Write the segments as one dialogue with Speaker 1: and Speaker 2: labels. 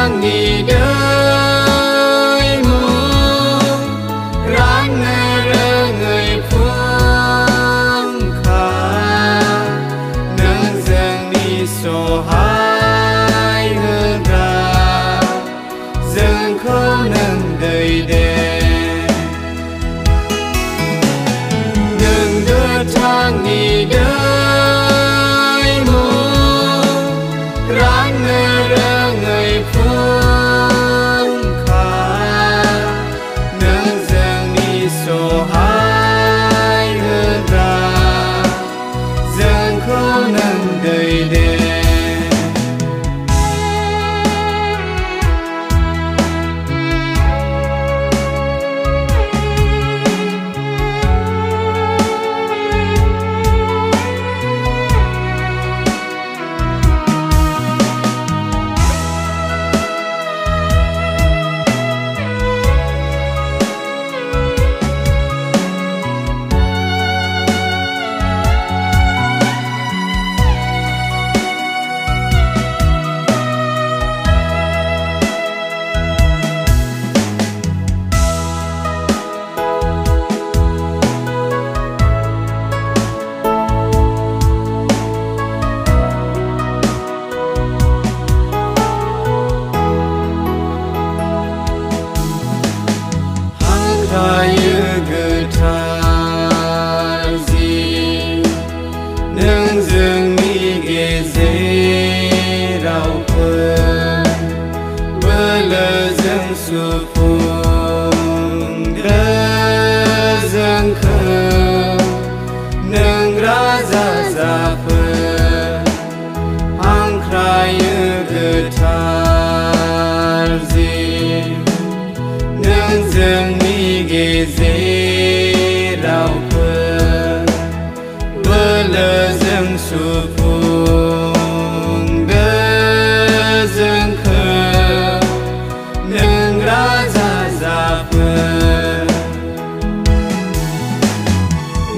Speaker 1: thang đi đời mong ráng rơ người phương khá nâng dâng đi số hai hơn ra dâng khâu nâng đời đèn nâng đưa thang đi đời nâng dương mi ghê dê rau phơ bơ lơ dâng su phung đơ dâng khơ nâng ra ra phơ hăng khai ư gơ thar di nâng dương mi ghê dê rau phơ bơ lơ dâng su phung đơ dâng khơ nâng ra ra phơ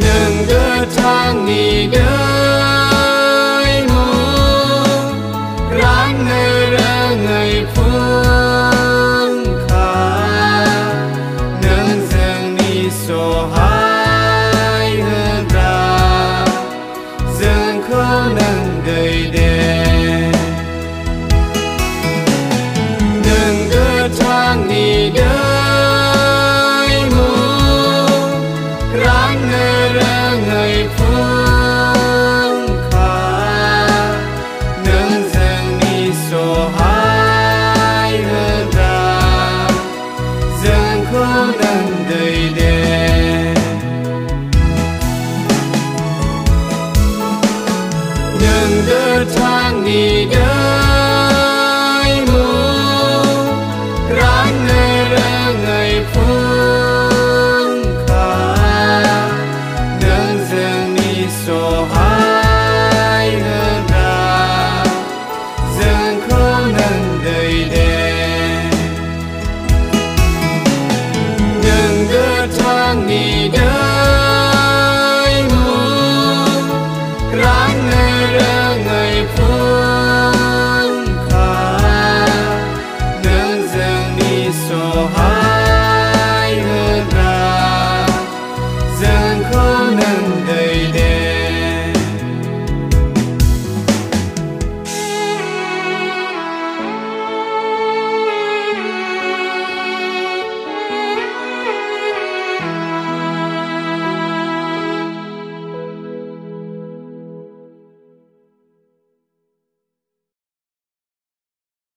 Speaker 1: nâng đơ thang đi đời mong ráng rơ người phương khá nâng dâng đi số hai hơn ra dâng khâu nâng đời đèn nâng đơ thang đi đời mong ráng rơ người phương khá nâng dâng đi số hai hơn ra dâng khâu nâng đời đèn nâng đơ thang đi đời